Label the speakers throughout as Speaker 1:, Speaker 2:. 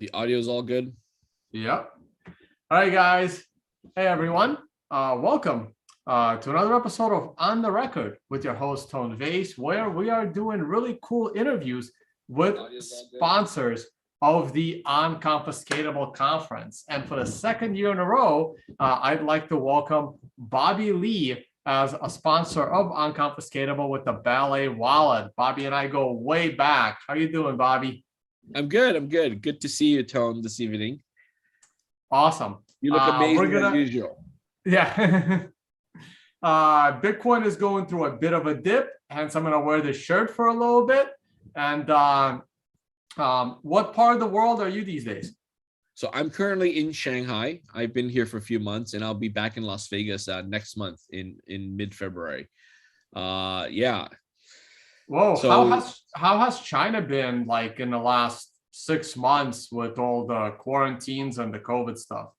Speaker 1: The audio is all good.
Speaker 2: Yep. All right, guys. Hey, everyone. Welcome to another episode of On the Record with your host, Tone Vays, where we are doing really cool interviews with sponsors of the Unconfiscatable conference. And for the second year in a row, I'd like to welcome Bobby Lee as a sponsor of Unconfiscatable with the Ballet wallet. Bobby and I go way back. How you doing, Bobby?
Speaker 1: I'm good. Good to see you, Tone, this evening.
Speaker 2: Awesome.
Speaker 1: You look amazing as usual.
Speaker 2: Yeah. Bitcoin is going through a bit of a dip, hence I'm going to wear this shirt for a little bit. And what part of the world are you these days?
Speaker 1: So I'm currently in Shanghai. I've been here for a few months, and I'll be back in Las Vegas next month in mid-February. Yeah.
Speaker 2: Whoa, so, how has China been like in the last 6 months with all the quarantines and the COVID stuff?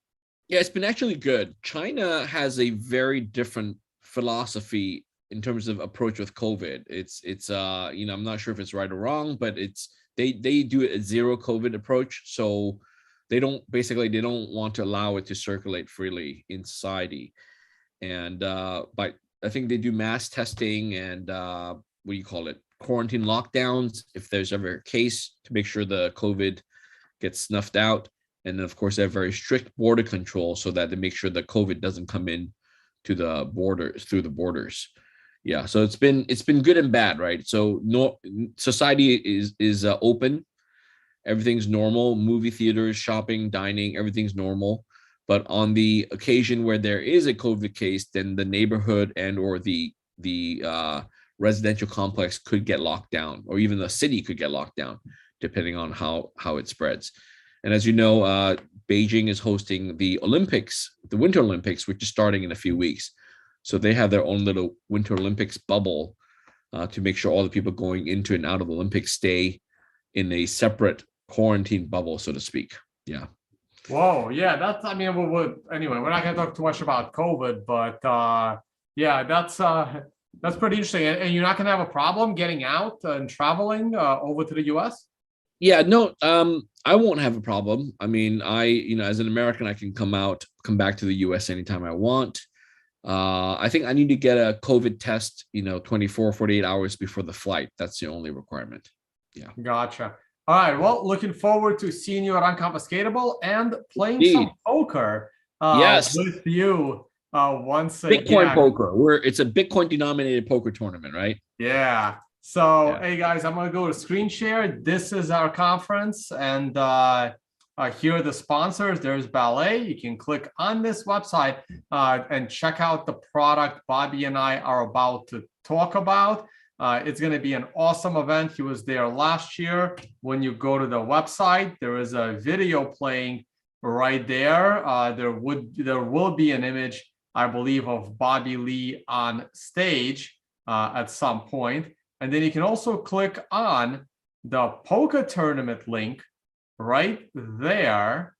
Speaker 1: Yeah, it's been actually good. China has a very different philosophy in terms of approach with COVID. It's I'm not sure if it's right or wrong, but they do a zero COVID approach. So they don't want to allow it to circulate freely in society. And but I think they do mass testing and quarantine lockdowns if there's ever a case to make sure the COVID gets snuffed out. And then of course they have very strict border control so that they make sure the COVID doesn't come in to the borders through the borders. Yeah, so it's been good and bad, right? So society is open, everything's normal, movie theaters, shopping, dining, everything's normal. But on the occasion where there is a COVID case, then the neighborhood and or the residential complex could get locked down, or even the city could get locked down, depending on how it spreads. And as you know, Beijing is hosting the Olympics, the Winter Olympics, which is starting in a few weeks. So they have their own little Winter Olympics bubble to make sure all the people going into and out of the Olympics stay in a separate quarantine bubble, so to speak. Yeah.
Speaker 2: Whoa, yeah, anyway, we're not going to talk too much about COVID, but yeah, that's pretty interesting. And you're not going to have a problem getting out and traveling over to the US?
Speaker 1: Yeah, no, I won't have a problem. I mean, as an American, I can come back to the US anytime I want. I think I need to get a COVID test, 24, 48 hours before the flight. That's the only requirement. Yeah.
Speaker 2: Gotcha. All right. Well, looking forward to seeing you at Unconfiscatable and playing some poker with you once again.
Speaker 1: Bitcoin poker. It's a Bitcoin denominated poker tournament, right?
Speaker 2: Yeah. So, Hey guys, I'm going to go to screen share. This is our conference, and here are the sponsors. There's Ballet. You can click on this website and check out the product Bobby and I are about to talk about. It's going to be an awesome event. He was there last year. When you go to the website, there is a video playing right there. There will be an image, I believe, of Bobby Lee on stage at some point. And then you can also click on the poker tournament link right there.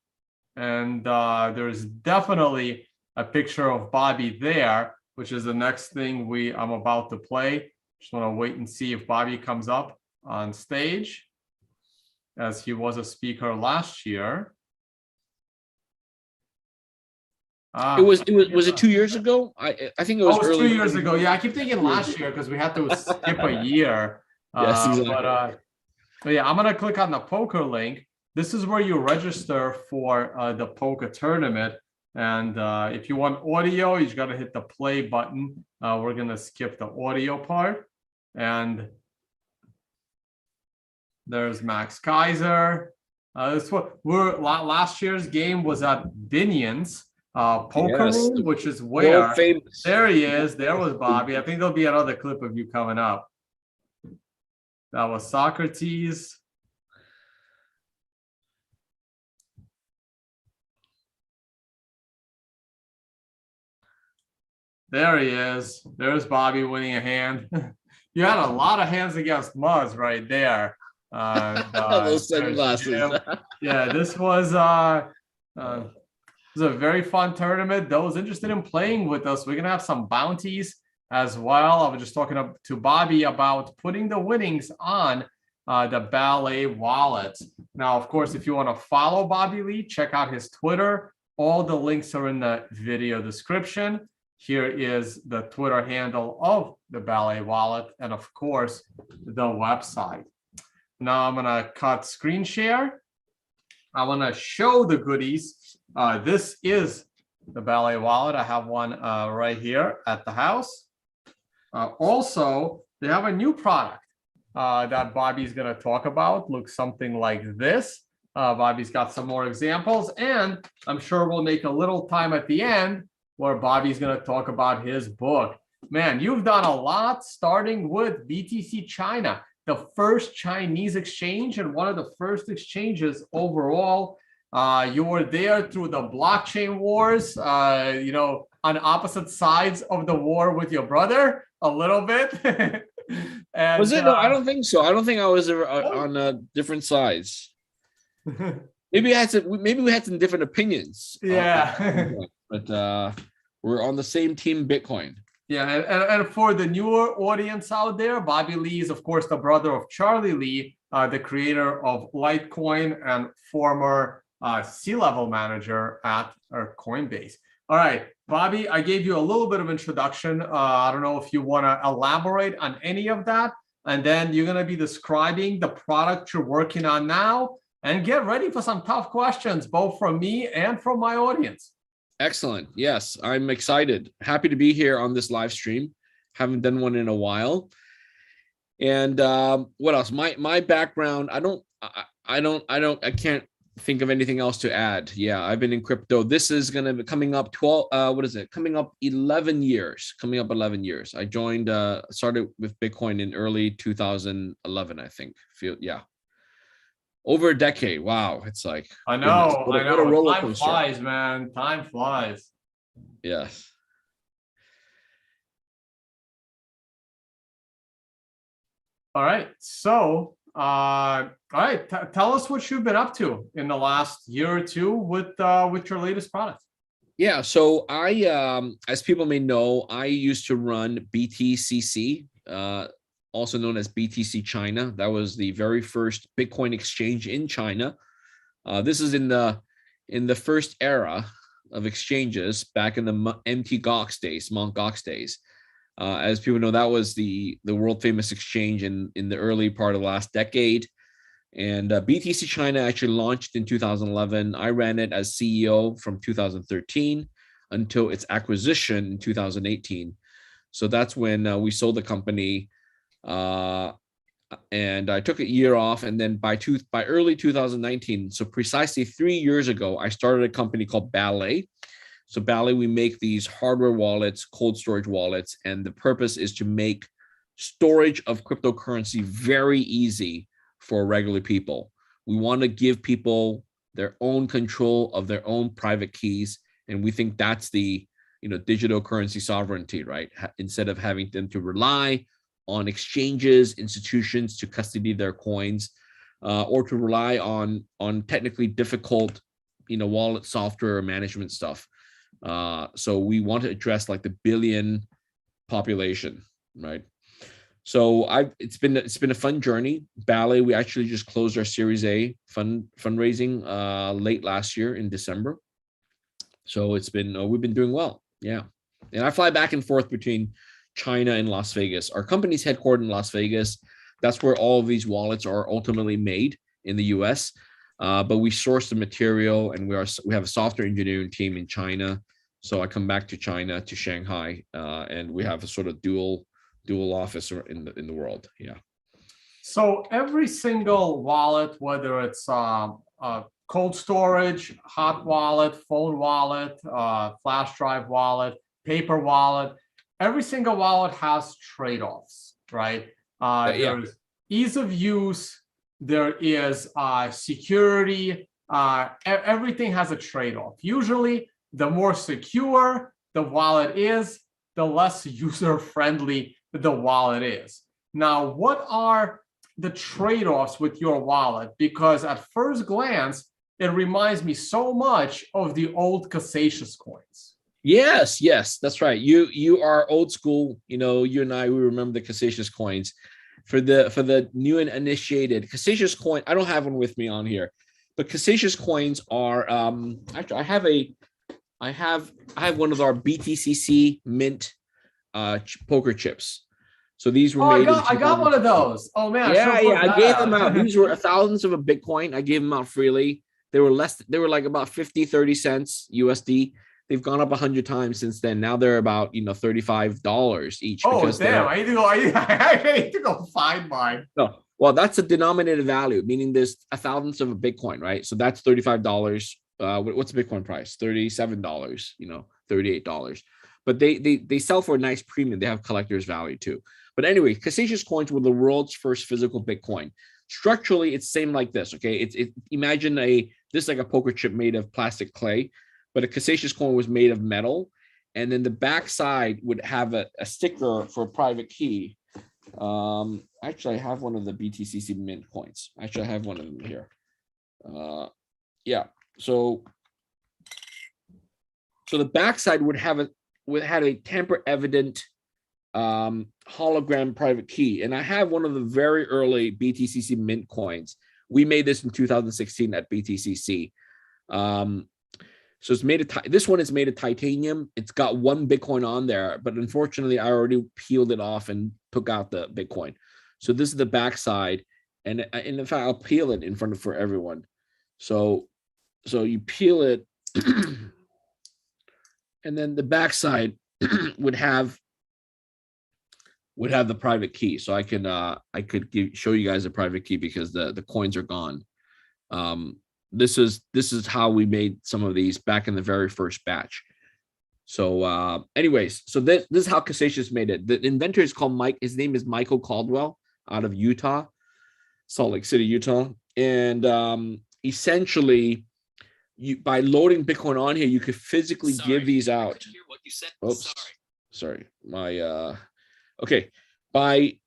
Speaker 2: And there's definitely a picture of Bobby there, which is the next thing I'm about to play. Just want to wait and see if Bobby comes up on stage, as he was a speaker last year.
Speaker 1: Was it 2 years ago? I think it was early.
Speaker 2: 2 years ago. Yeah, I keep thinking last year because we had to skip a year.
Speaker 1: Yes, exactly.
Speaker 2: But yeah, I'm gonna click on the poker link. This is where you register for the poker tournament. And if you want audio, you just gotta hit the play button. We're gonna skip the audio part. And there's Max Kaiser. Last year's game was at Binion's poker room, which is where there he is. There was Bobby. I think there'll be another clip of you coming up. That was Socrates. There he is. There's Bobby winning a hand. You had a lot of hands against Muzz right there.
Speaker 1: Those sunglasses.
Speaker 2: Yeah, this was a very fun tournament. Those interested in playing with us, we're gonna have some bounties as well. I was just talking to Bobby about putting the winnings on the Ballet wallet. Now, of course, if you want to follow Bobby Lee, check out his Twitter. All the links are in the video description. Here is the Twitter handle of the Ballet wallet, and of course, the website. Now I'm gonna cut screen share. I want to show the goodies. This is the Ballet wallet. I have one right here at the house. Also, they have a new product that Bobby's going to talk about. Looks something like this. Bobby's got some more examples, and I'm sure we'll make a little time at the end where Bobby's going to talk about his book. Man, you've done a lot, starting with BTC China, the first Chinese exchange and one of the first exchanges overall. You were there through the blockchain wars, on opposite sides of the war with your brother a little bit. And,
Speaker 1: was it? No, I don't think so. I don't think I was on different sides. Maybe we had some different opinions.
Speaker 2: Yeah.
Speaker 1: But we're on the same team, Bitcoin.
Speaker 2: Yeah, and for the newer audience out there, Bobby Lee is, of course, the brother of Charlie Lee, the creator of Litecoin and former C-level manager at Coinbase. All right, Bobby, I gave you a little bit of introduction. I don't know if you want to elaborate on any of that. And then you're going to be describing the product you're working on now. And get ready for some tough questions, both from me and from my audience.
Speaker 1: Excellent. Yes, I'm excited. Happy to be here on this live stream. Haven't done one in a while. And what else? My background, I can't think of anything else to add. Yeah, I've been in crypto. This is going to be coming up 11 years. Coming up 11 years. I joined, started with Bitcoin in early 2011, I think. Over a decade. Wow. It's like,
Speaker 2: I know.
Speaker 1: What a roller
Speaker 2: Time
Speaker 1: coaster.
Speaker 2: flies, man. Time flies.
Speaker 1: Yes.
Speaker 2: All right. So, all right. Tell us what you've been up to in the last year or two with your latest product.
Speaker 1: Yeah. So I, as people may know, I used to run BTCC, also known as BTC China. That was the very first Bitcoin exchange in China. This is in the first era of exchanges back in the Mt. Gox days. As people know, that was the world famous exchange in the early part of the last decade. And BTC China actually launched in 2011. I ran it as CEO from 2013 until its acquisition in 2018. So that's when we sold the company. And I took a year off, and then by early 2019, so precisely 3 years ago, I started a company called Ballet. So Ballet, we make these hardware wallets, cold storage wallets, and the purpose is to make storage of cryptocurrency very easy for regular people. We want to give people their own control of their own private keys, and we think that's the digital currency sovereignty, right? Instead of having them to rely on exchanges, institutions to custody their coins, or to rely on technically difficult, wallet software management stuff. So we want to address like the billion population, right? So it's been a fun journey. Ballet, we actually just closed our Series A fundraising late last year in December. So it's been we've been doing well, yeah. And I fly back and forth between China and Las Vegas. Our company's headquartered in Las Vegas. That's where all of these wallets are ultimately made in the US. But we source the material, and we have a software engineering team in China. So I come back to China, to Shanghai, and we have a sort of dual office in the world. Yeah.
Speaker 2: So every single wallet, whether it's cold storage, hot wallet, phone wallet, flash drive wallet, paper wallet, every single wallet has trade-offs, right? There's ease of use, there is security, everything has a trade-off. Usually, the more secure the wallet is, the less user-friendly the wallet is. Now, what are the trade-offs with your wallet? Because at first glance, it reminds me so much of the old Cassatius coins.
Speaker 1: Yes, that's right. You are old school. You and I, we remember the Cassatius coins. the new and initiated Cassicious coin. I don't have one with me on here, but Cassicious coins are actually I have one of our BTCC mint poker chips. So these were made.
Speaker 2: I got one of those. Oh man,
Speaker 1: I gave them out. These were thousands of a Bitcoin. I gave them out freely. They were like about 50, 30 cents USD. They've gone up 100 times since then. Now they're about $35 each.
Speaker 2: Oh damn! I need to go. I need to go find mine.
Speaker 1: No, well, that's a denominated value, meaning there's a thousandth of a Bitcoin, right? So that's $35. What's the Bitcoin price? $37. $38. But they sell for a nice premium. They have collector's value too. But anyway, Cassicious coins were the world's first physical Bitcoin. Structurally, it's same like this. Okay, imagine this like a poker chip made of plastic clay, but a Cassicious coin was made of metal, and then the back side would have a sticker for a private key. Actually, I have one of the BTCC mint coins. Actually, I have one of them here. Yeah. So the backside would have a tamper evident hologram private key, and I have one of the very early BTCC mint coins. We made this in 2016 at BTCC. So it's made of this one is made of titanium. It's got one Bitcoin on there, but unfortunately, I already peeled it off and took out the Bitcoin. So this is the backside, and in fact, I'll peel it in front of for everyone. So you peel it, and then the backside would have the private key. So I could show you guys a private key because the coins are gone. This is how we made some of these back in the very first batch. So anyways, so this is how Cassicious made it. The inventor is called Mike. His name is Michael Caldwell out of Utah, Salt Lake City, Utah. And essentially, by loading Bitcoin on here, you could physically give these out. Oops, sorry. My okay. By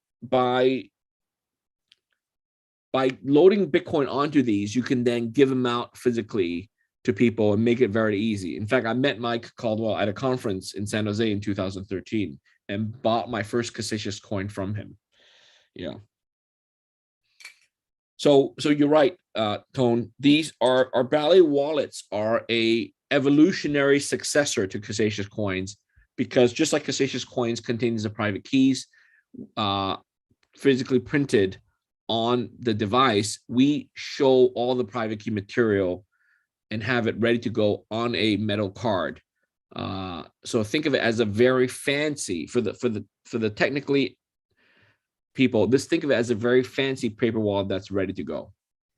Speaker 1: loading Bitcoin onto these, you can then give them out physically to people and make it very easy. In fact, I met Mike Caldwell at a conference in San Jose in 2013 and bought my first Cassicious coin from him. Yeah. So you're right, Tone. These our Ballet wallets are a evolutionary successor to Cassicious coins, because just like Cassicious coins contains the private keys, physically printed on the device, we show all the private key material and have it ready to go on a metal card. So think of it as a very fancy for the technically people. Think of it as a very fancy paper wallet that's ready to go.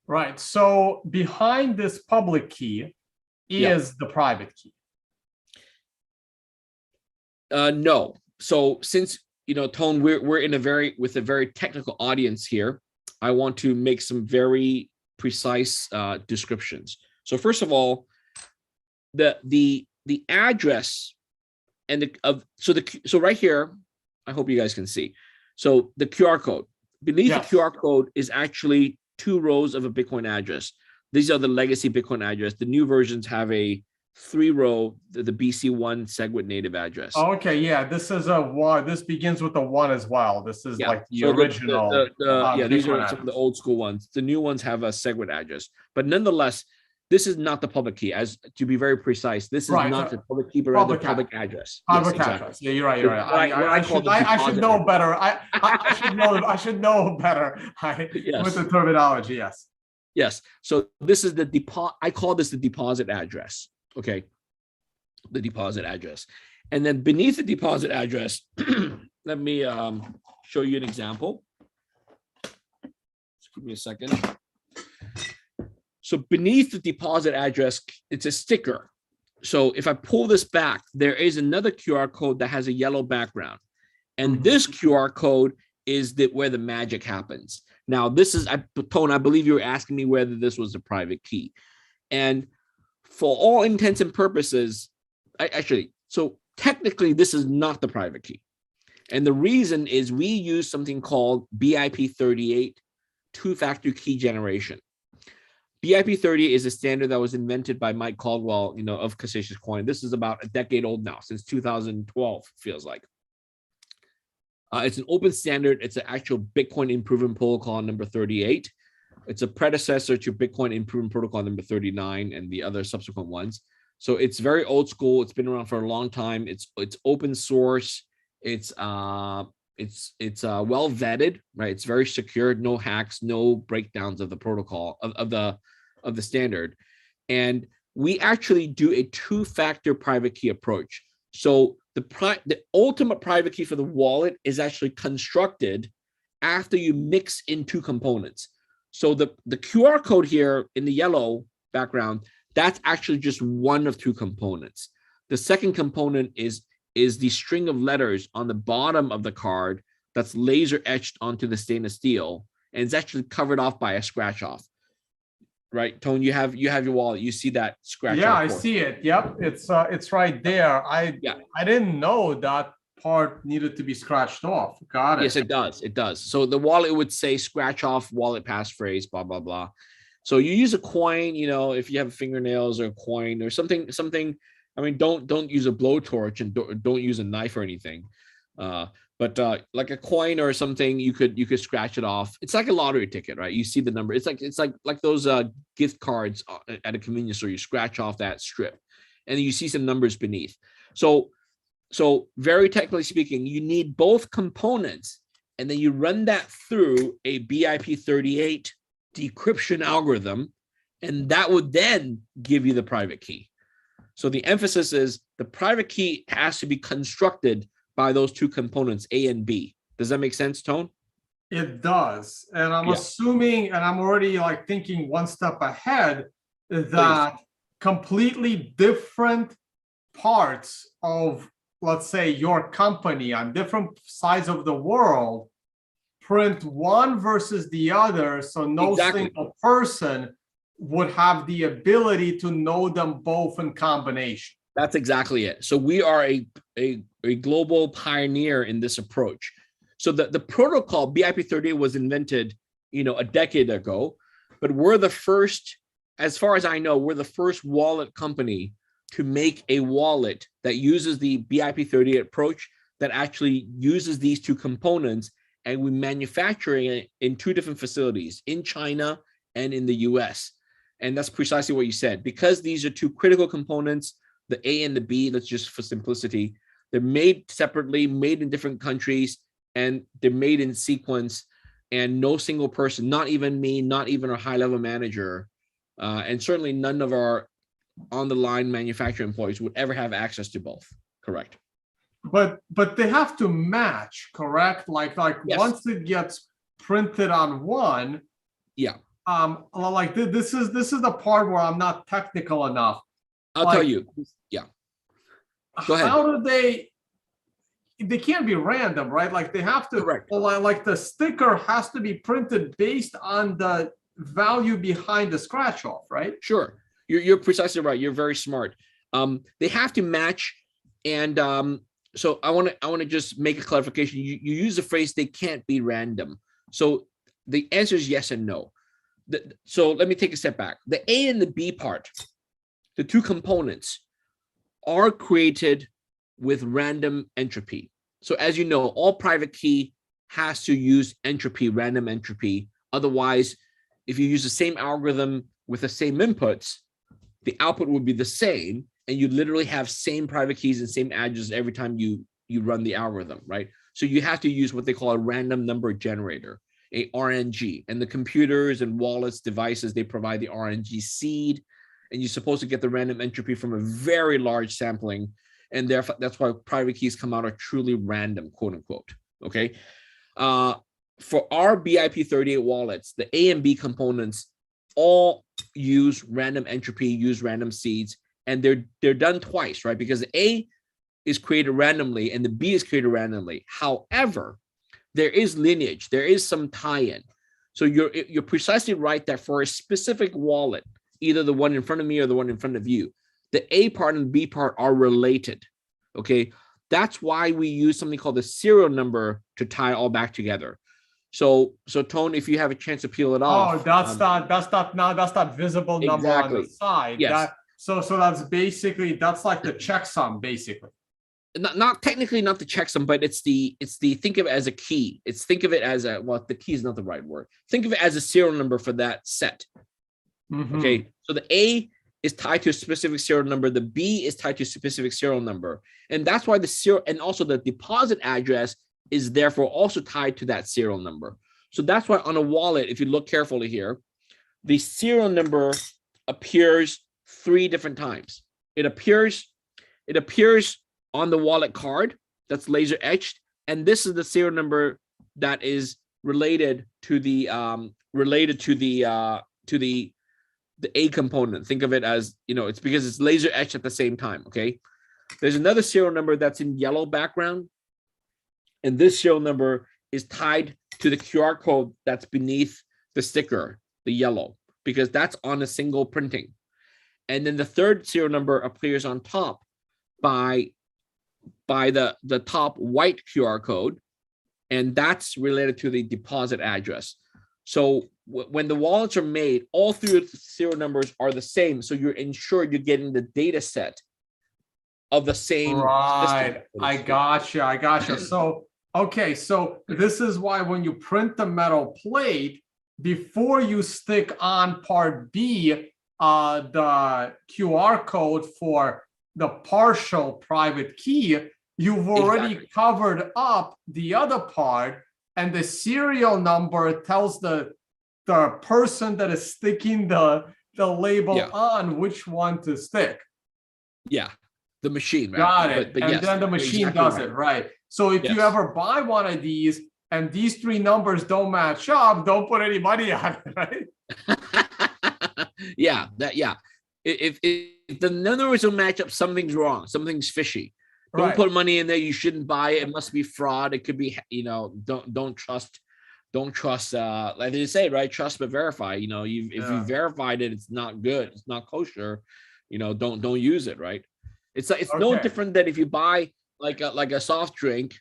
Speaker 2: Right. So behind this public key is the private key.
Speaker 1: No. So since Tone, we're in a very technical audience here, I want to make some very precise descriptions. So first of all, the address and so right here, I hope you guys can see. So the QR code, beneath the QR code is actually 2 rows of a Bitcoin address. These are the legacy Bitcoin address. The new versions have a 3-row, the BC1 SegWit native address.
Speaker 2: Oh, okay, yeah, this is a 1. This begins with a 1 as well. This is like the original.
Speaker 1: These are some of the old school ones. The new ones have a SegWit address, but nonetheless, this is not the public key. As to be very precise, this is not the public key, but rather public address.
Speaker 2: Public address. Yeah, you're right. You're right. I should know better. I should know better with the terminology. Yes.
Speaker 1: Yes. So this is the deposit. I call this the deposit address. Okay. The deposit address, and then beneath the deposit address, let me show you an example. Just give me a second. So beneath the deposit address, it's a sticker. So if I pull this back, there is another QR code that has a yellow background. And this QR code is where the magic happens. Now, this is, Tone, I believe you were asking me whether this was a private key. And for all intents and purposes, so technically, this is not the private key. And the reason is we use something called BIP38, two-factor key generation. BIP30 is a standard that was invented by Mike Caldwell, of Cassicious Coin. This is about a decade old now, since 2012, feels like. It's an open standard. It's an actual Bitcoin Improvement Protocol number 38. It's a predecessor to Bitcoin Improvement Protocol number 39 and the other subsequent ones. So it's very old school. It's been around for a long time. It's open source. It's well vetted, right? It's very secure. No hacks, no breakdowns of the protocol of the standard. And we actually do a two-factor private key approach. So the ultimate private key for the wallet is actually constructed after you mix in two components. So the QR code here in the yellow background, that's actually just one of two components. The second component is the string of letters on the bottom of the card that's laser etched onto the stainless steel, and it's actually covered off by a scratch off. Right, Tone, you have your wallet. You see that scratch?
Speaker 2: Yeah, I see it. Yep, it's right there. I didn't know that part needed to be scratched off. Got it.
Speaker 1: Yes, it does. It does. So the wallet would say scratch off wallet passphrase, blah blah blah. So you use a coin, if you have fingernails or a coin or something. I mean, don't use a blowtorch and don't use a knife or anything. But like a coin or something, you could scratch it off. It's like a lottery ticket, right? You see the number. It's like those gift cards at a convenience store. You scratch off that strip, and you see some numbers beneath. So very technically speaking, you need both components, and then you run that through a BIP38 decryption algorithm, and that would then give you the private key. So the emphasis is the private key has to be constructed by those two components, A and B. Does that make sense, Tone?
Speaker 2: It does. And I'm assuming, and I'm already like thinking one step ahead, that completely different parts of, let's say, your company on different sides of the world print one versus the other. So no single person would have the ability to know them both in combination.
Speaker 1: That's exactly it. So we are a global pioneer in this approach. So the protocol BIP38 was invented, a decade ago, but we're the first, as far as I know, we're the first wallet company to make a wallet that uses the BIP38 approach, that actually uses these two components, and we manufacture it in two different facilities, in China and in the US. And that's precisely what you said. Because these are two critical components, the A and the B, that's just for simplicity, they're made separately, made in different countries, and they're made in sequence, and no single person, not even me, not even our high-level manager, and certainly none of our on-the-line manufacturing employees would ever have access to both. Correct.
Speaker 2: But they have to match, correct? Like yes. Once it gets printed on one, like this is the part where I'm not technical enough.
Speaker 1: I'll tell you. Yeah. Go ahead.
Speaker 2: How do they can't be random, right? Like they have to, correct. Like the sticker has to be printed based on the value behind the scratch off, right?
Speaker 1: Sure. You're precisely right. You're very smart. They have to match. And so I want to just make a clarification. You use the phrase, they can't be random. So the answer is yes and no. So let me take a step back. The A and the B part, the two components, are created with random entropy. So as you know, all private key has to use entropy, random entropy. Otherwise, if you use the same algorithm with the same inputs, the output would be the same, and you literally have same private keys and same addresses every time you run the algorithm, right? So you have to use what they call a random number generator, a RNG. And the computers and wallets, devices, they provide the RNG seed, and you're supposed to get the random entropy from a very large sampling. And therefore, that's why private keys come out are truly random, quote unquote. Okay. For our BIP38 wallets, the A and B components all use random entropy, use random seeds, and they're done twice, right? Because the A is created randomly and the B is created randomly. However, there is lineage, there is some tie-in. So you're precisely right that for a specific wallet, either the one in front of me or the one in front of you, the A part and the B part are related. Okay, that's why we use something called the serial number to tie all back together. So Tone, if you have a chance to peel it off.
Speaker 2: Oh, that's not visible number on the side.
Speaker 1: Yes.
Speaker 2: So that's basically, that's like the checksum, basically.
Speaker 1: not technically not the checksum, but it's the think of it as a key. Think of it as a, well, the key is not the right word. Think of it as a serial number for that set. Okay, so the A is tied to a specific serial number. The B is tied to a specific serial number, and that's why the serial and also the deposit address is therefore also tied to that serial number. So that's why on a wallet, if you look carefully here, the serial number appears 3 different times. It appears on the wallet card that's laser etched, and this is the serial number that is related to the A component. Think of it as, it's because it's laser etched at the same time. Okay, there's another serial number that's in yellow background, and this serial number is tied to the QR code that's beneath the sticker, the yellow, because that's on a single printing. And then the third serial number appears on top by the top white QR code, and that's related to the deposit address. So when the wallets are made, all 3 serial numbers are the same, so you're ensured you're getting the data set of the same
Speaker 2: right system. I gotcha. So okay, so this is why when you print the metal plate, before you stick on part B the QR code for the partial private key, you've already covered up the other part, and the serial number tells the person that is sticking the label on which one to stick.
Speaker 1: Yeah, the machine. Right?
Speaker 2: Got it. But and then the machine does it, right? So if you ever buy one of these and these 3 numbers don't match up, don't put any money on it, right?
Speaker 1: If the numbers don't match up, something's wrong. Something's fishy. Don't put money in there. You shouldn't buy it. It must be fraud. It could be, don't trust. Like they say, right? Trust but verify. If you verified it, it's not good. It's not kosher. Don't use it, right? It's no different than if you buy like a soft drink,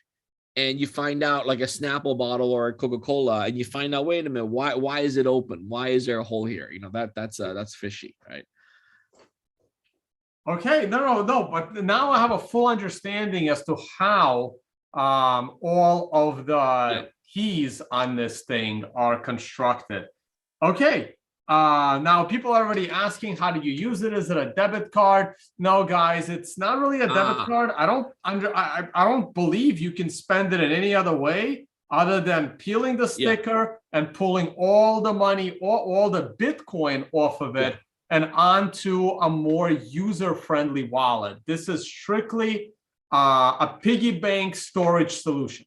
Speaker 1: and you find out, like a Snapple bottle or a Coca-Cola, and you find out, wait a minute, why is it open? Why is there a hole here? That's fishy, right?
Speaker 2: Okay, no, but now I have a full understanding as to how all of the keys on this thing are constructed. Okay, now people are already asking, how do you use it? Is it a debit card? No, guys, it's not really a debit card. I don't believe you can spend it in any other way other than peeling the sticker and pulling all the money, all the Bitcoin off of it and onto a more user-friendly wallet. This is strictly a piggy bank storage solution.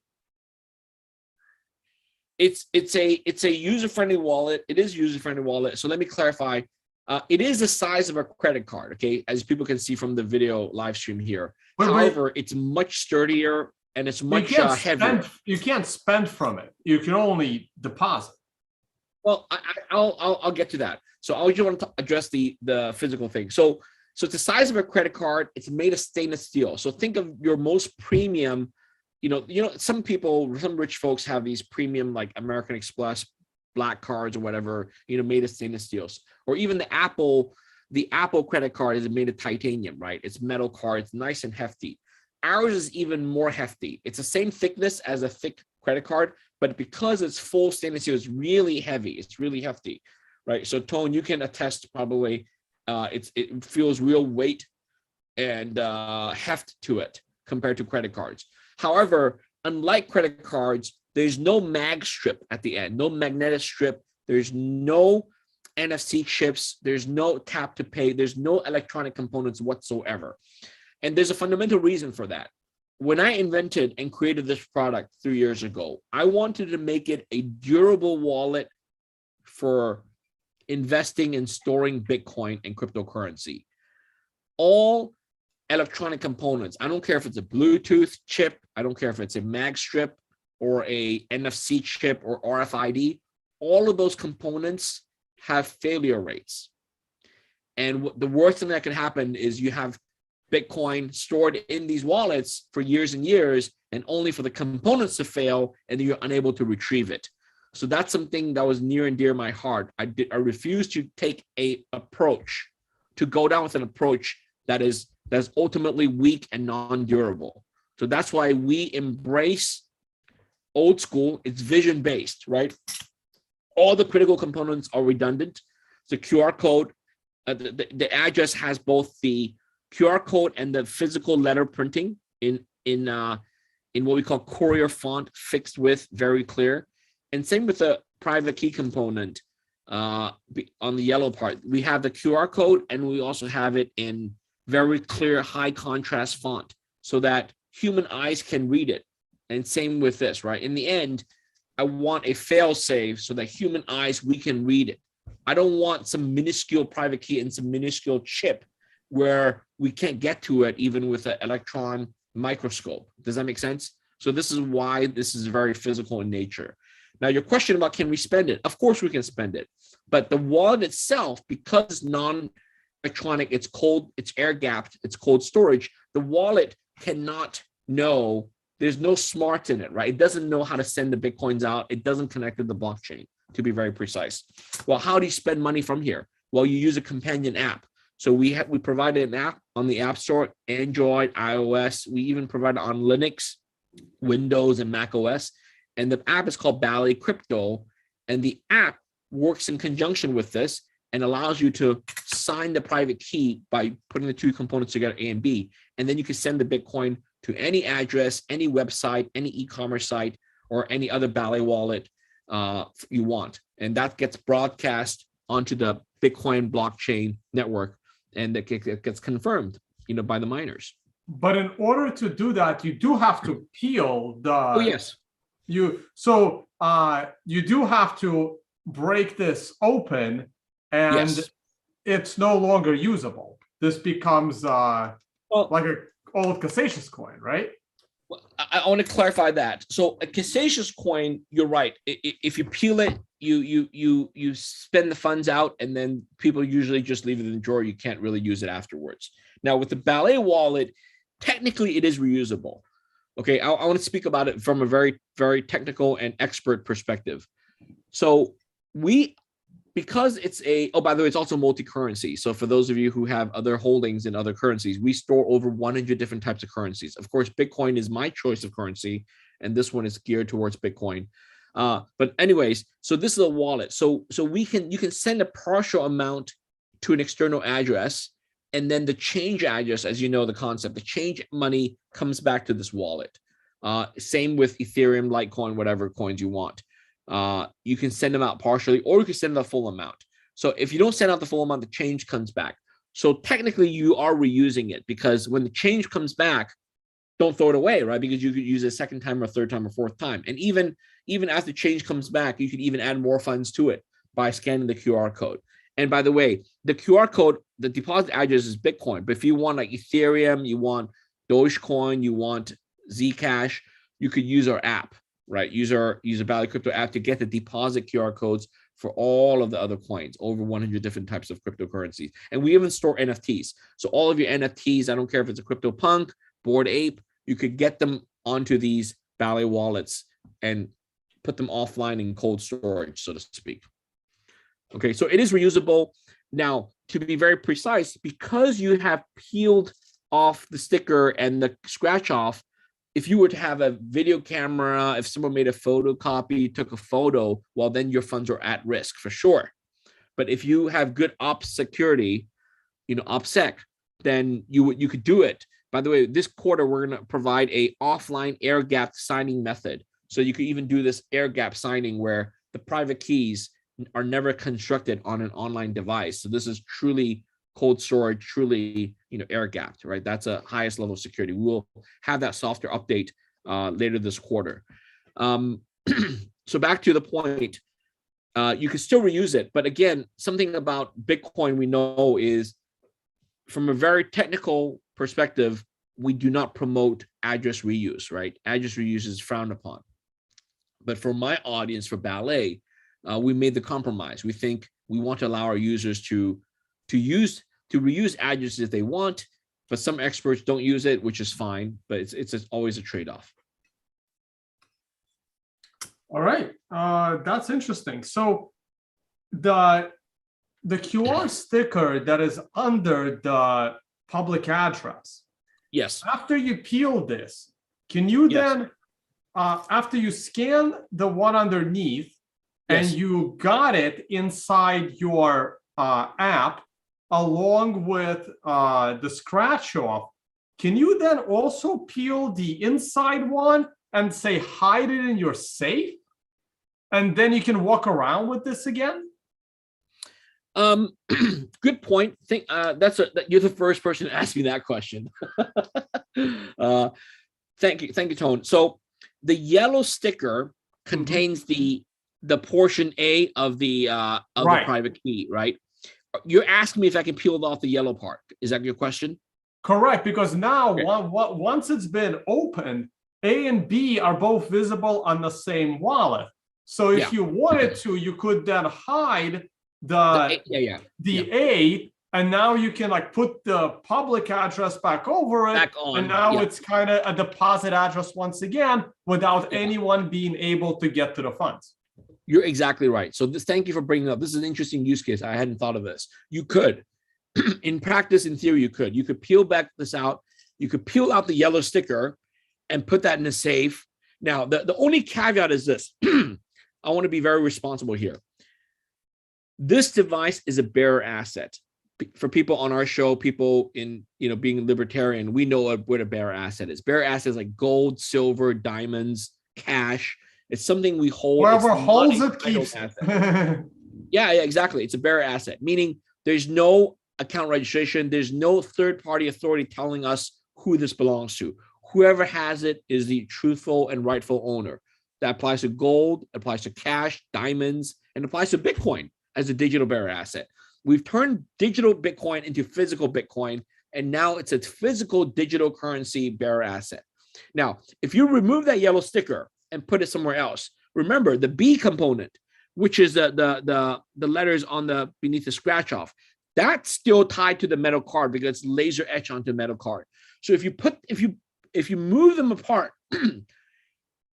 Speaker 1: It's a user-friendly wallet. It is a user-friendly wallet. So let me clarify. It is the size of a credit card, okay, as people can see from the video live stream here. However, it's much sturdier and it's much heavier.
Speaker 2: You can't spend from it. You can only deposit.
Speaker 1: Well, I'll get to that. So I just want to address the physical thing. So it's the size of a credit card. It's made of stainless steel. So think of your most premium. Some rich folks have these premium, like American Express black cards or whatever, made of stainless steels. Or even the Apple credit card is made of titanium, right? It's metal card. It's nice and hefty. Ours is even more hefty. It's the same thickness as a thick credit card, but because it's full stainless steel, it's really heavy. It's really hefty, right? So Tone, you can attest probably it feels real weight and heft to it compared to credit cards. However, unlike credit cards, there's no mag strip at the end, no magnetic strip. There's no NFC chips. There's no tap to pay. There's no electronic components whatsoever. And there's a fundamental reason for that. When I invented and created this product 3 years ago, I wanted to make it a durable wallet for investing and storing Bitcoin and cryptocurrency. All electronic components, I don't care if it's a Bluetooth chip, I don't care if it's a mag strip or a NFC chip or RFID, all of those components have failure rates. And the worst thing that can happen is you have Bitcoin stored in these wallets for years and years, and only for the components to fail, and you're unable to retrieve it. So that's something that was near and dear to my heart. I refused to take to go down with an approach that's ultimately weak and non-durable. So that's why we embrace old school. It's vision based, right? All the critical components are redundant. The QR code, the address has both the QR code and the physical letter printing in what we call courier font, fixed width, very clear. And same with the private key component on the yellow part. We have the QR code, and we also have it in very clear, high contrast font so that human eyes can read it. And same with this, right? In the end, I want a fail safe so that human eyes, we can read it. I don't want some minuscule private key and some minuscule chip where we can't get to it even with an electron microscope. Does that make sense? So this is why this is very physical in nature. Now, your question about can we spend it? Of course we can spend it. But the wallet itself, because it's non-electronic, it's cold, it's air-gapped, it's cold storage, the wallet cannot know, there's no smarts in it, right? It doesn't know how to send the Bitcoins out. It doesn't connect to the blockchain, to be very precise. Well, how do you spend money from here? Well, you use a companion app. So we provided an app on the App Store, Android, iOS. We even provide it on Linux, Windows, and Mac OS. And the app is called Ballet Crypto. And the app works in conjunction with this and allows you to sign the private key by putting the two components together, A and B. And then you can send the Bitcoin to any address, any website, any e-commerce site, or any other Ballet wallet you want. And that gets broadcast onto the Bitcoin blockchain network, and it gets confirmed, by the miners.
Speaker 2: But in order to do that, you do have to peel the.
Speaker 1: Oh yes.
Speaker 2: You do have to break this open, and
Speaker 1: yes.
Speaker 2: It's no longer usable. This becomes like an old Casasius coin, right?
Speaker 1: I want to clarify that. So a Casasius coin, you're right. If you peel it, you spend the funds out, and then people usually just leave it in the drawer. You can't really use it afterwards. Now with the Ballet wallet, technically it is reusable. Okay, I want to speak about it from a very, very technical and expert perspective. So because it's by the way, it's also multi-currency. So for those of you who have other holdings in other currencies, we store over 100 different types of currencies. Of course, Bitcoin is my choice of currency, and this one is geared towards Bitcoin. But anyways, so this is a wallet. So you can send a partial amount to an external address, and then the change address, as you know the concept, the change money comes back to this wallet. Same with Ethereum, Litecoin, whatever coins you want. You can send them out partially, or you can send the full amount. So if you don't send out the full amount, the change comes back. So technically you are reusing it, because when the change comes back, don't throw it away, right? Because you could use it a second time or third time or fourth time. And even as the change comes back, you could even add more funds to it by scanning the QR code. And by the way, the QR code, the deposit address is Bitcoin. But if you want like Ethereum, you want Dogecoin, you want Zcash, you could use our app, right? Use a Ballet Crypto app to get the deposit QR codes for all of the other coins, over 100 different types of cryptocurrencies. And we even store NFTs. So all of your NFTs, I don't care if it's a CryptoPunk, Bored Ape, you could get them onto these Ballet wallets and put them offline in cold storage, so to speak. Okay, so it is reusable. Now, to be very precise, because you have peeled off the sticker and the scratch off, if you were to have a video camera, if someone made a photocopy, took a photo, well, then your funds are at risk for sure. But if you have good ops security, OPSEC, then you could do it. By the way, this quarter, we're going to provide a offline air-gapped signing method. So you could even do this air-gapped signing where the private keys are never constructed on an online device. So this is truly cold storage, truly air-gapped, right? That's a highest level of security. We will have that software update later this quarter. So back to the point, you can still reuse it. But again, something about Bitcoin we know is, from a very technical perspective, we do not promote address reuse, right? Address reuse is frowned upon. But for my audience, for Ballet, we made the compromise. We think we want to allow our users to reuse addresses if they want, but some experts don't use it, which is fine, but it's always a trade-off.
Speaker 2: All right, that's interesting. So the QR sticker that is under the public address,
Speaker 1: yes,
Speaker 2: after you peel this, can you
Speaker 1: Yes.
Speaker 2: then, after you scan the one underneath and
Speaker 1: Yes.
Speaker 2: you got it inside your app, along with the scratch off, can you then also peel the inside one and say hide it in your safe? And then you can walk around with this again?
Speaker 1: Good point. Think you're the first person to ask me that question. Thank you, Tone. So the yellow sticker contains the portion A of the private key, right? You're asking me if I can peel off the yellow part. Is that your question?
Speaker 2: Correct, because now once it's been opened, A and B are both visible on the same wallet. So if you wanted to, you could then hide the A, and now you can like put the public address back over it, and now it's kind of a deposit address once again without anyone being able to get to the funds.
Speaker 1: You're exactly right. So thank you for bringing it up. This is an interesting use case. I hadn't thought of this. You could, in practice, in theory, you could peel back this out. You could peel out the yellow sticker and put that in a safe. Now, the only caveat is this. I want to be very responsible here. This device is a bearer asset. For people on our show, people in, being libertarian, we know what a bearer asset is. Bearer asset is like gold, silver, diamonds, cash. It's something we hold.
Speaker 2: Whoever holds it keeps it.
Speaker 1: Yeah, exactly. It's a bearer asset, meaning there's no account registration. There's no third-party authority telling us who this belongs to. Whoever has it is the truthful and rightful owner. That applies to gold, applies to cash, diamonds, and applies to Bitcoin as a digital bearer asset. We've turned digital Bitcoin into physical Bitcoin, and now it's a physical digital currency bearer asset. Now, if you remove that yellow sticker and put it somewhere else, remember the B component, which is the letters on the beneath the scratch off, that's still tied to the metal card because it's laser etched onto the metal card. So if you move them apart,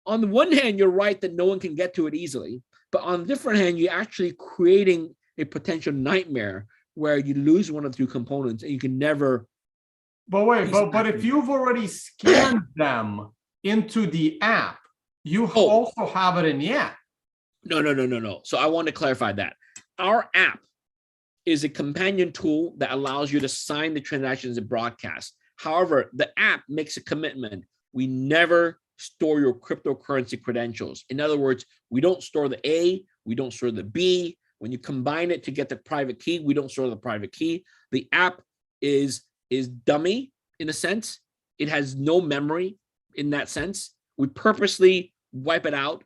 Speaker 1: on the one hand, you're right that no one can get to it easily, but on the different hand, you're actually creating a potential nightmare where you lose one of the two components and you can never.
Speaker 2: But wait, but if you've already scanned them into the app, you also have it in the app.
Speaker 1: No. So I want to clarify that. Our app is a companion tool that allows you to sign the transactions and broadcast. However, the app makes a commitment. We never store your cryptocurrency credentials. In other words, we don't store the A, we don't store the B. When you combine it to get the private key, we don't store the private key. The app is dummy in a sense. It has no memory in that sense. We purposely wipe it out.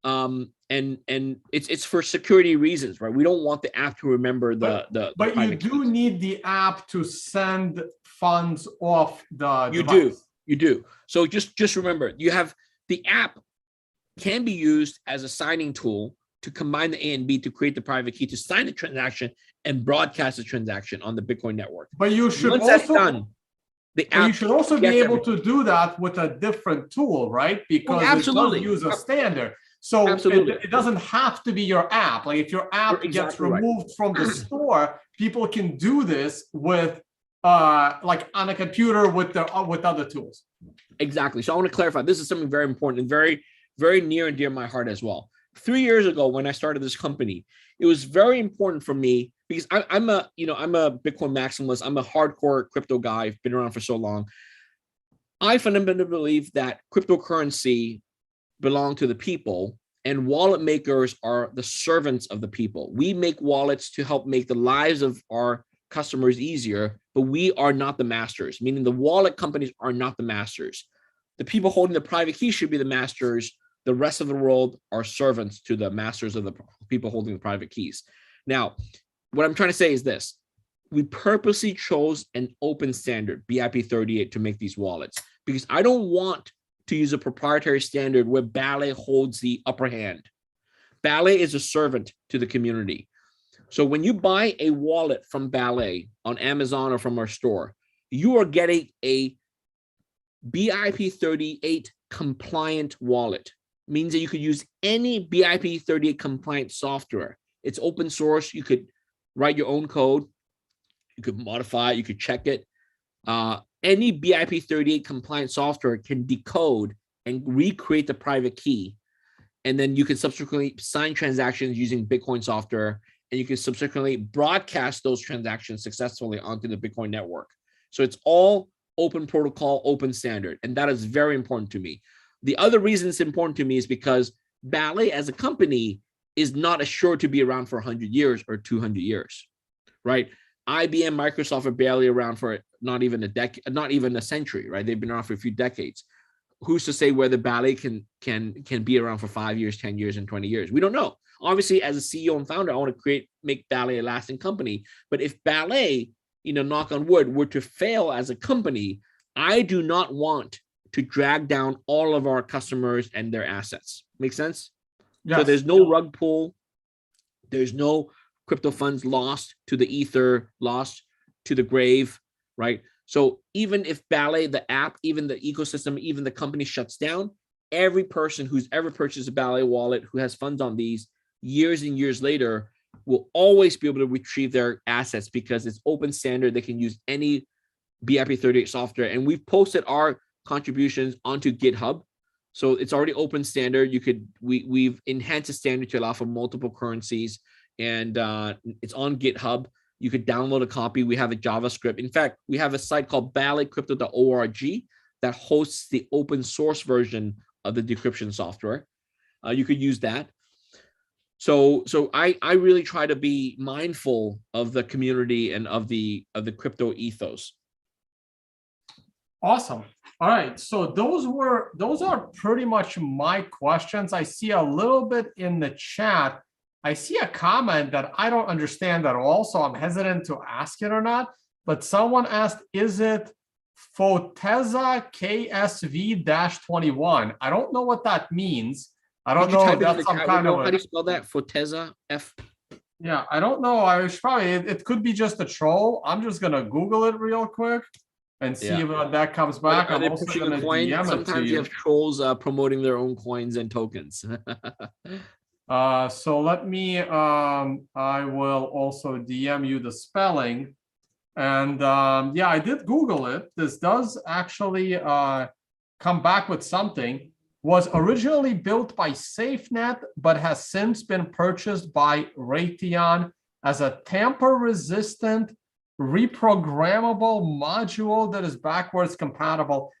Speaker 1: And it's for security reasons, right? We don't want the app to remember the
Speaker 2: But you do need the app to send funds off the device.
Speaker 1: You do. So just remember, you have the app can be used as a signing tool to combine the A and B to create the private key to sign the transaction and broadcast the transaction on the Bitcoin network.
Speaker 2: But you should
Speaker 1: Once that's done, the app
Speaker 2: you should also be able to do that with a different tool, right? Because it does use a standard. So it doesn't have to be your app. Like if your app gets removed from the store, people can do this with like on a computer with other tools.
Speaker 1: Exactly. So I want to clarify. This is something very important and very, very near and dear to my heart as well. 3 years ago, when I started this company, it was very important for me because I'm a Bitcoin maximalist. I'm a hardcore crypto guy. I've been around for so long. I fundamentally believe that cryptocurrency belong to the people, and wallet makers are the servants of the people. We make wallets to help make the lives of our customers easier, but we are not the masters, meaning the wallet companies are not the masters. The people holding the private key should be the masters. The rest of the world are servants to the masters of the people holding the private keys. Now, what I'm trying to say is this. We purposely chose an open standard, BIP38, to make these wallets because I don't want to use a proprietary standard where Ballet holds the upper hand. Ballet is a servant to the community. So when you buy a wallet from Ballet on Amazon or from our store, you are getting a BIP38 compliant wallet. Means that you could use any BIP38 compliant software. It's open source. You could write your own code. You could modify it. You could check it. Any BIP38 compliant software can decode and recreate the private key. And then you can subsequently sign transactions using Bitcoin software, and you can subsequently broadcast those transactions successfully onto the Bitcoin network. So it's all open protocol, open standard. And that is very important to me. The other reason it's important to me is because Ballet as a company is not assured to be around for 100 years or 200 years, right? IBM, Microsoft are barely around for not even a decade, not even a century, right? They've been around for a few decades. Who's to say whether Ballet can be around for 5 years, 10 years, and 20 years? We don't know. Obviously, as a CEO and founder, I want to make Ballet a lasting company. But if Ballet, knock on wood, were to fail as a company, I do not want to drag down all of our customers and their assets. Make sense? Yes. So there's no rug pull. There's no crypto funds lost to the ether, lost to the grave, right? So even if Ballet, the app, even the ecosystem, even the company shuts down, every person who's ever purchased a Ballet wallet who has funds on these years and years later will always be able to retrieve their assets because it's open standard. They can use any BIP38 software. And we've posted our contributions onto GitHub. So it's already open standard. We've enhanced the standard to allow for multiple currencies, and it's on GitHub. You could download a copy. We have a JavaScript. In fact, we have a site called balletcrypto.org that hosts the open source version of the decryption software. You could use that. So I really try to be mindful of the community and of the crypto ethos.
Speaker 2: Awesome. All right. So those are pretty much my questions. I see a little bit in the chat. I see a comment that I don't understand at all, so I'm hesitant to ask it or not. But someone asked, is it Foteza KSV-21? I don't know what that means. I don't know if that's some kind of...
Speaker 1: How do you spell that? Foteza? F?
Speaker 2: Yeah, I don't know. I was probably... It could be just a troll. I'm just going to Google it real quick and see if that comes back.
Speaker 1: I'm also going to DM sometimes you have trolls promoting their own coins and tokens.
Speaker 2: So let me, I will also DM you the spelling. And yeah, I did Google it. This does actually come back with something. Was originally built by SafeNet, but has since been purchased by Raytheon as a tamper-resistant, reprogrammable module that is backwards compatible.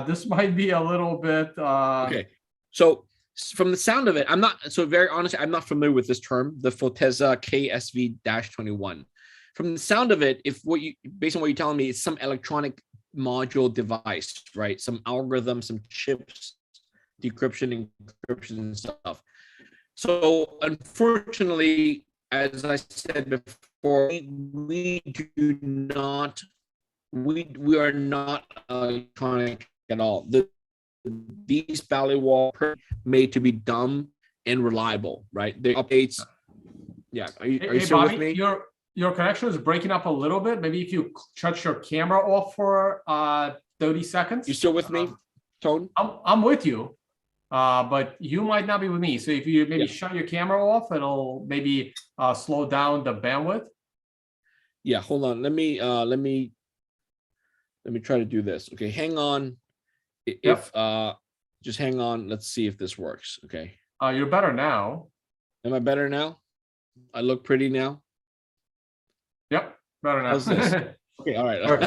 Speaker 2: This might be a little bit...
Speaker 1: Okay, so from the sound of it, I'm not familiar with this term, the Foteza KSV-21. From the sound of it, based on what you're telling me, it's some electronic module device, right? Some algorithm, some chips, decryption, encryption, and stuff. So unfortunately, as I said before, we are not electronic at all. These Ballet walls are made to be dumb and reliable, right? The updates. Yeah, are you still
Speaker 2: Bobby,
Speaker 1: with me?
Speaker 2: Your connection is breaking up a little bit. Maybe if you shut your camera off for 30 seconds.
Speaker 1: You still with me, Tone?
Speaker 2: I'm with you, but you might not be with me. So if you maybe shut your camera off, it'll maybe slow down the bandwidth.
Speaker 1: Yeah, hold on. Let me try to do this. Okay, hang on. Just hang on. Let's see if this works. Okay.
Speaker 2: You're better now.
Speaker 1: Am I better now? I look pretty now.
Speaker 2: Yep, better now.
Speaker 1: How's this? Okay, all right.
Speaker 2: All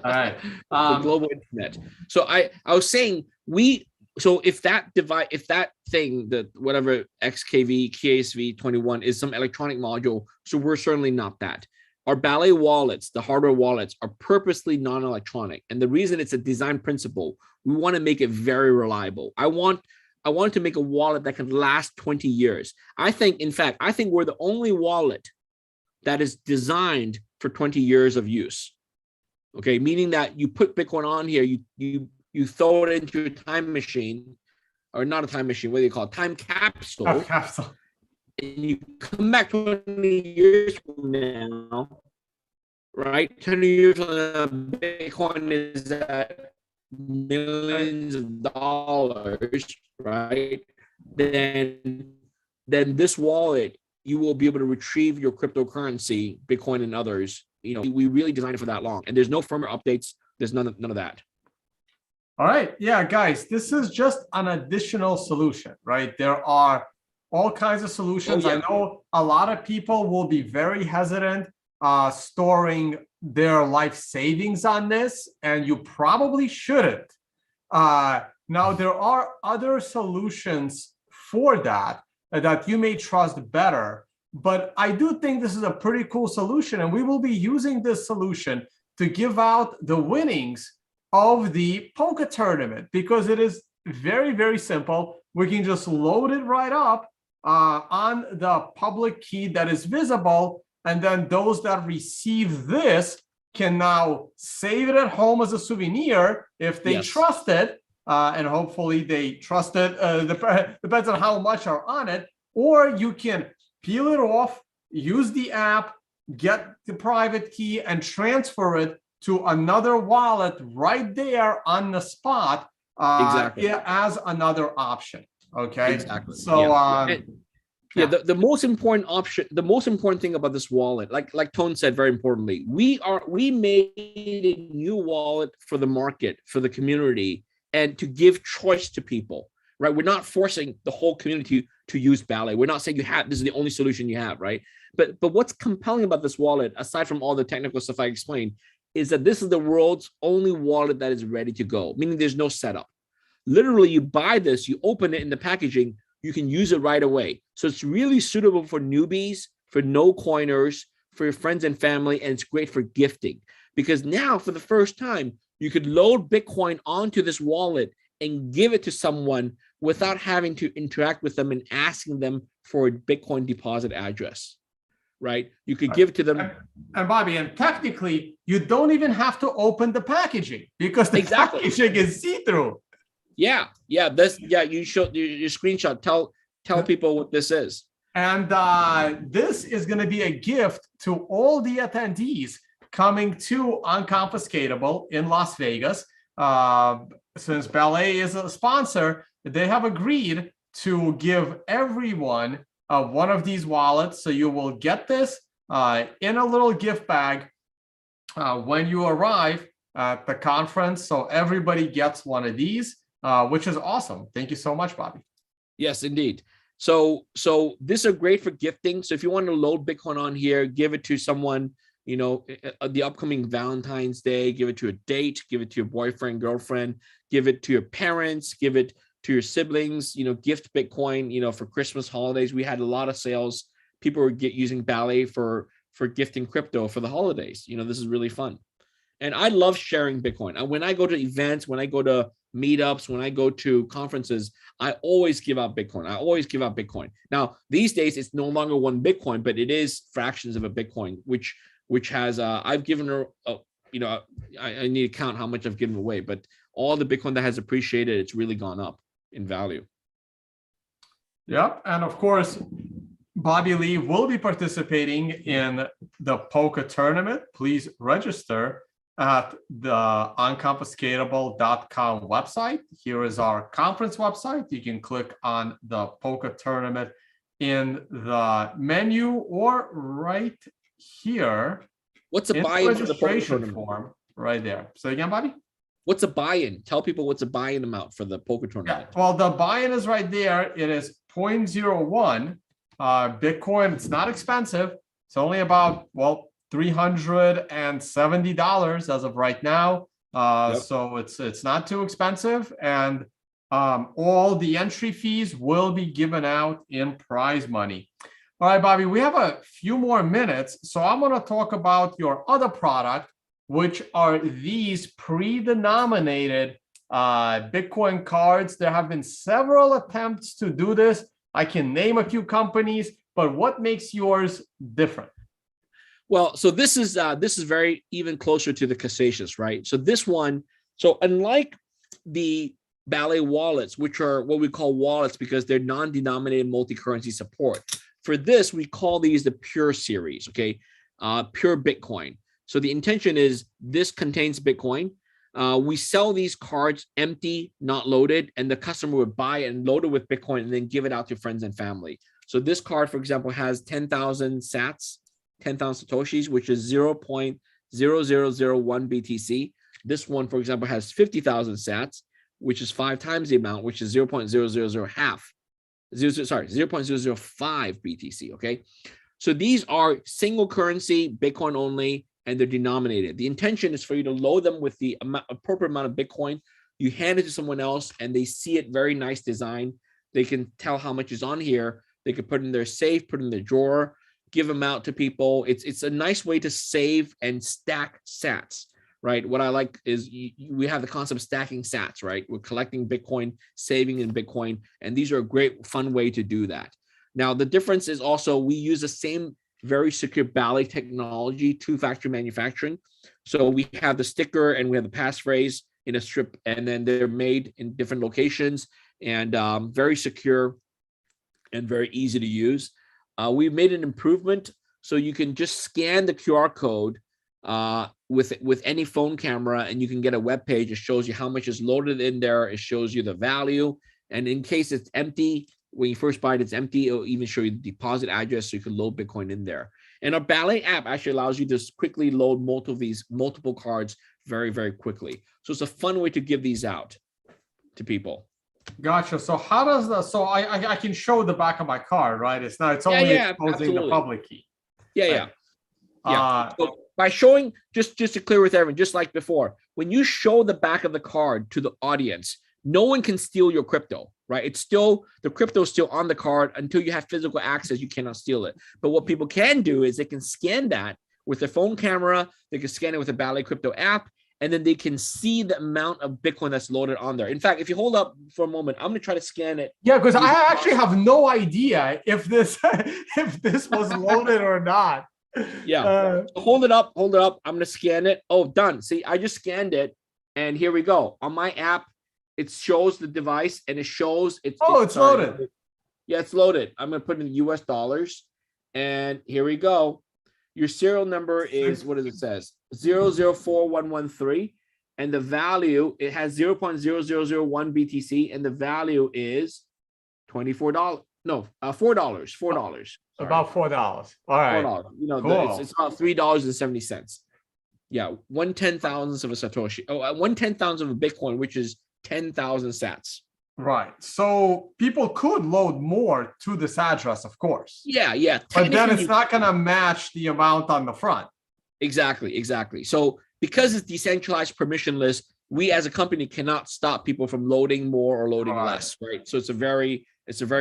Speaker 2: right.
Speaker 1: The global internet. So I was saying if that device, if that thing, that whatever XKV, KSV-21 is some electronic module, so we're certainly not that. Our Ballet wallets, the hardware wallets, are purposely non-electronic. And the reason it's a design principle, we want to make it very reliable. I want to make a wallet that can last 20 years. In fact, I think we're the only wallet that is designed for 20 years of use. Okay, meaning that you put Bitcoin on here, you throw it into a time machine, or not a time machine, what do you call it? Time capsule.
Speaker 2: A capsule.
Speaker 1: And you come back 20 years from now, right? 20 years from now, Bitcoin is at millions of dollars, right? Then this wallet, you will be able to retrieve your cryptocurrency, Bitcoin and others, we really designed it for that long, and there's no firmware updates. There's none of that.
Speaker 2: All right. Yeah, guys, this is just an additional solution, right? There are all kinds of solutions. I know a lot of people will be very hesitant storing their life savings on this, and you probably shouldn't. Now, there are other solutions for that you may trust better, but I do think this is a pretty cool solution, and we will be using this solution to give out the winnings of the poker tournament, because it is very, very simple. We can just load it right up on the public key that is visible, and then those that receive this can now save it at home as a souvenir if they trust it, and hopefully they trust it. Depends on how much are on it, or you can peel it off, use the app, get the private key, and transfer it to another wallet right there on the spot, as another option. Okay.
Speaker 1: Exactly.
Speaker 2: So,
Speaker 1: the most important option, the most important thing about this wallet, like Tone said, very importantly, we made a new wallet for the market, for the community, and to give choice to people, right? We're not forcing the whole community to use Ballet. We're not saying this is the only solution you have, right? But what's compelling about this wallet, aside from all the technical stuff I explained, is that this is the world's only wallet that is ready to go, meaning there's no setup. Literally, you buy this, you open it in the packaging, you can use it right away. So it's really suitable for newbies, for no coiners, for your friends and family, and it's great for gifting. Because now, for the first time, you could load Bitcoin onto this wallet and give it to someone without having to interact with them and asking them for a Bitcoin deposit address. Right? You could give it to them.
Speaker 2: And Bobby, and technically, you don't even have to open the packaging, because the packaging is see-through.
Speaker 1: You show your screenshot. Tell people what this is.
Speaker 2: And this is going to be a gift to all the attendees coming to Unconfiscatable in Las Vegas. Since Ballet is a sponsor, they have agreed to give everyone one of these wallets. So you will get this in a little gift bag when you arrive at the conference. So everybody gets one of these, which is awesome. Thank you so much, Bobby.
Speaker 1: Yes, indeed. So these are great for gifting. So if you want to load Bitcoin on here, give it to someone, the upcoming Valentine's Day, give it to a date, give it to your boyfriend, girlfriend, give it to your parents, give it to your siblings, gift Bitcoin, for Christmas holidays. We had a lot of sales. People were using Ballet for gifting crypto for the holidays. This is really fun. And I love sharing Bitcoin. When I go to events, when I go to meetups, when I go to conferences, I always give out Bitcoin. Now, these days, it's no longer one Bitcoin, but it is fractions of a Bitcoin, which has, I've given her, I need to count how much I've given away, but all the Bitcoin that has appreciated, it's really gone up in value.
Speaker 2: Yep. And of course, Bobby Lee will be participating in the poker tournament. Please register at the unconfiscatable.com website. Here is our conference website. You can click on the poker tournament in the menu, or right here.
Speaker 1: What's a buy-in for the poker
Speaker 2: registration form right there? So again, Bobby?
Speaker 1: What's a buy-in? Tell people what's a buy-in amount for the poker tournament.
Speaker 2: Yeah, well, the buy-in is right there. It is 0.01 Bitcoin. It's not expensive. It's only about, $370 as of right now. So it's not too expensive, and all the entry fees will be given out in prize money. All right, Bobby, we have a few more minutes, so I'm going to talk about your other product, which are these pre-denominated Bitcoin cards. There have been several attempts to do this. I can name a few companies, but what makes yours different?
Speaker 1: Well, so this is very even closer to the Cassasius, right? So this one, so unlike the Ballet wallets, which are what we call wallets because they're non-denominated multi-currency support. For this, we call these the Pure series, okay? Pure Bitcoin. So the intention is this contains Bitcoin. We sell these cards empty, not loaded, and the customer would buy it and load it with Bitcoin and then give it out to friends and family. So this card, for example, has 10,000 sats. 10,000 Satoshis, which is 0.0001 BTC. This one, for example, has 50,000 sats, which is 5 times the amount, which is 0.000 half. 0.005 BTC. Okay. So these are single currency, Bitcoin only, and they're denominated. The intention is for you to load them with the appropriate amount of Bitcoin. You hand it to someone else and they see it, very nice design. They can tell how much is on here. They could put in their safe, put in their drawer, give them out to people. It's a nice way to save and stack sats, right? What I like is we have the concept of stacking sats, right? We're collecting Bitcoin, saving in Bitcoin, and these are a great, fun way to do that. Now, the difference is also we use the same very secure Ballet technology, two-factor manufacturing. So we have the sticker and we have the passphrase in a strip, and then they're made in different locations and very secure and very easy to use. We've made an improvement so you can just scan the QR code with any phone camera and you can get a web page. It shows you how much is loaded in there. It shows you the value. And in case it's empty, when you first buy it, it's empty. It'll even show you the deposit address so you can load Bitcoin in there. And our Ballet app actually allows you to quickly load multiple cards very, very quickly. So it's a fun way to give these out to people.
Speaker 2: Gotcha. So how does the I can show the back of my card, right? It's only exposing the public key.
Speaker 1: Yeah. So by showing, just to clear with everyone, just like before, when you show the back of the card to the audience, no one can steal your crypto, right? It's still, the crypto is still on the card until you have physical access. You cannot steal it. But what people can do is they can scan that with their phone camera. They can scan it with the Ballet crypto app, and then they can see the amount of Bitcoin that's loaded on there. In fact, if you hold up for a moment, I'm going to try to scan it.
Speaker 2: Yeah, because I actually have no idea if this was loaded or not.
Speaker 1: Yeah. Hold it up. I'm going to scan it. Oh, done. See, I just scanned it, and here we go. On my app, it shows the device, and it shows it's
Speaker 2: loaded.
Speaker 1: Yeah, it's loaded. I'm going to put in US dollars, and here we go. Your serial number is, what does it says? 004113, and the value, it has 0.0001 BTC, and the value is $24. No, $4. $4.
Speaker 2: About $4. All right.
Speaker 1: $4. You know, cool. It's about $3.70. Yeah, 1/10,000th of a Satoshi. Oh, 1/10,000th of a Bitcoin, which is 10,000 sats.
Speaker 2: Right. So people could load more to this address, of course.
Speaker 1: Yeah.
Speaker 2: But then it's not going to match the amount on the front.
Speaker 1: Exactly. So because it's decentralized, permissionless, we as a company cannot stop people from loading more or loading less, right? So it's a very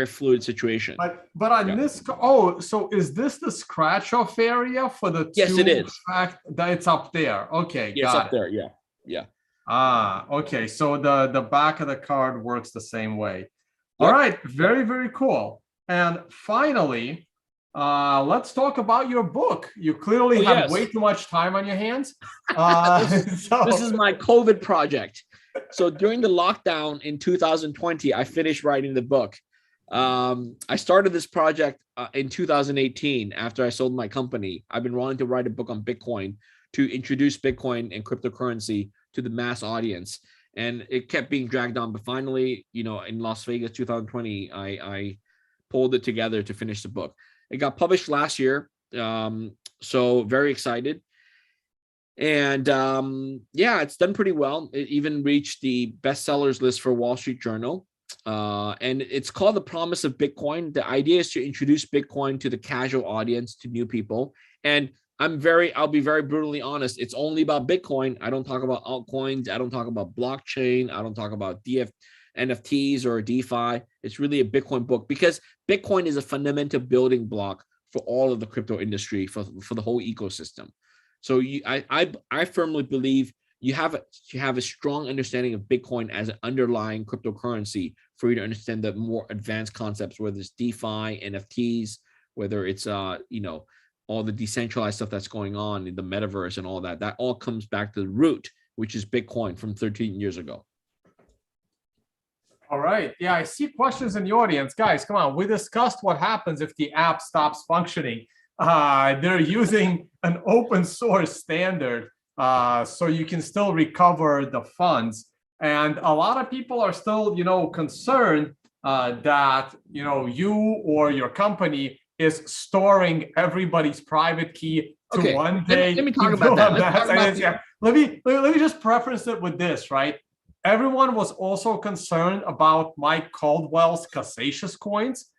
Speaker 1: fluid situation.
Speaker 2: But on this, so is this the scratch off area for the
Speaker 1: Yes, it is.
Speaker 2: Fact that it's up there. Okay,
Speaker 1: yes, up there. Yeah.
Speaker 2: Okay. So the back of the card works the same way. All right. Very, very cool. And finally, let's talk about your book. You clearly have way too much time on your hands.
Speaker 1: This is my COVID project. So during the lockdown in 2020, I finished writing the book. I started this project in 2018 after I sold my company. I've been wanting to write a book on Bitcoin to introduce Bitcoin and cryptocurrency to the mass audience. And it kept being dragged on. But finally, in Las Vegas 2020, I pulled it together to finish the book. It got published last year. So very excited. And it's done pretty well. It even reached the bestsellers list for Wall Street Journal. And it's called The Promise of Bitcoin. The idea is to introduce Bitcoin to the casual audience, to new people. And I'll be very brutally honest. It's only about Bitcoin. I don't talk about altcoins. I don't talk about blockchain. I don't talk about NFTs or DeFi. It's really a Bitcoin book because Bitcoin is a fundamental building block for all of the crypto industry, for the whole ecosystem. So I firmly believe you have a strong understanding of Bitcoin as an underlying cryptocurrency for you to understand the more advanced concepts, whether it's DeFi, NFTs, whether it's all the decentralized stuff that's going on in the metaverse and all that. That all comes back to the root, which is Bitcoin from 13 years ago.
Speaker 2: All right. Yeah, I see questions in the audience. Guys, come on. We discussed what happens if the app stops functioning. They're using an open source standard, so you can still recover the funds. And a lot of people are still, concerned that, you or your company is storing everybody's private key to
Speaker 1: Okay,
Speaker 2: one day.
Speaker 1: let me talk about that. Let's talk about
Speaker 2: Yeah. Let me just preface it with this, right? Everyone was also concerned about Mike Caldwell's Cassacious coins.